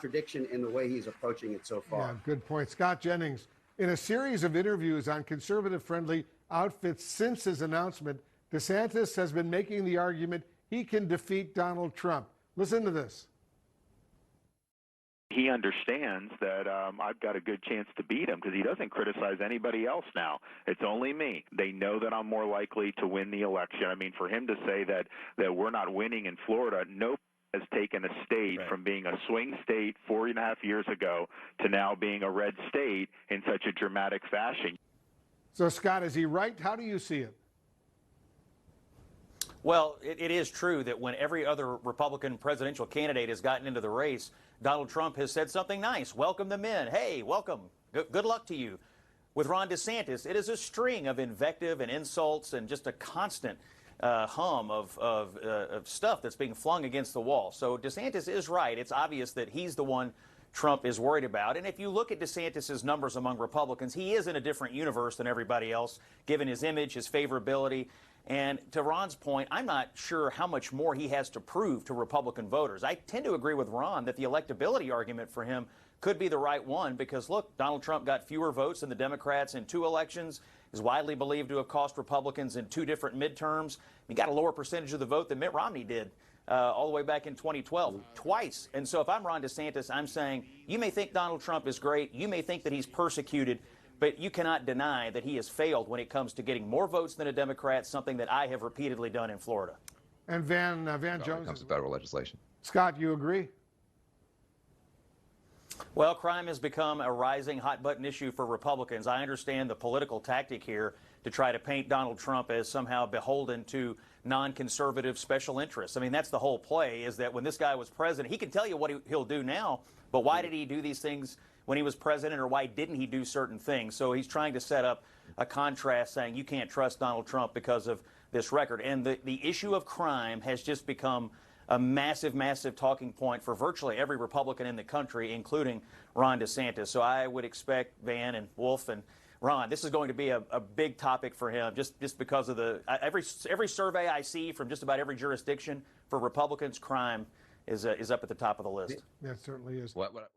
contradiction in the way he's approaching it so far. Yeah, good point. Scott Jennings, in a series of interviews on conservative-friendly outfits since his announcement, DeSantis has been making the argument he can defeat Donald Trump. Listen to this. He understands that I've got a good chance to beat him because he doesn't criticize anybody else now. It's only me. They know that I'm more likely to win the election. I mean, for him to say that we're not winning in Florida, nobody has taken a state from being a swing state 4.5 years ago to now being a red state in such a dramatic fashion. So, Scott, is he right? How do you see it? Well, it is true that when every other Republican presidential candidate has gotten into the race, Donald Trump has said something nice. Welcome them in. Hey, welcome. Good luck to you. With Ron DeSantis, it is a string of invective and insults and just a constant hum of stuff that's being flung against the wall. So DeSantis is right. It's obvious that he's the one Trump is worried about. And if you look at DeSantis' numbers among Republicans, he is in a different universe than everybody else, given his image, his favorability. And to Ron's point, I'm not sure how much more he has to prove to Republican voters. I tend to agree with Ron that the electability argument for him could be the right one because, look, Donald Trump got fewer votes than the Democrats in 2 elections, is widely believed to have cost Republicans in 2 different midterms. He got a lower percentage of the vote than Mitt Romney did all the way back in 2012, twice. And so if I'm Ron DeSantis, I'm saying you may think Donald Trump is great, you may think that he's persecuted, but you cannot deny that he has failed when it comes to getting more votes than a Democrat, something that I have repeatedly done in Florida. And Van Jones, when it comes to federal legislation. Scott, you agree? Well, crime has become a rising hot-button issue for Republicans. I understand the political tactic here to try to paint Donald Trump as somehow beholden to non-conservative special interests. I mean, that's the whole play, is that when this guy was president, he can tell you what he'll do now, but why did he do these things when he was president, or why didn't he do certain things? So he's trying to set up a contrast saying you can't trust Donald Trump because of this record. And the issue of crime has just become a massive, massive talking point for virtually every Republican in the country, including Ron DeSantis. So I would expect Van and Wolf and Ron, this is going to be a big topic for him just because of the every survey I see from just about every jurisdiction for Republicans, crime is up at the top of the list. That certainly is. What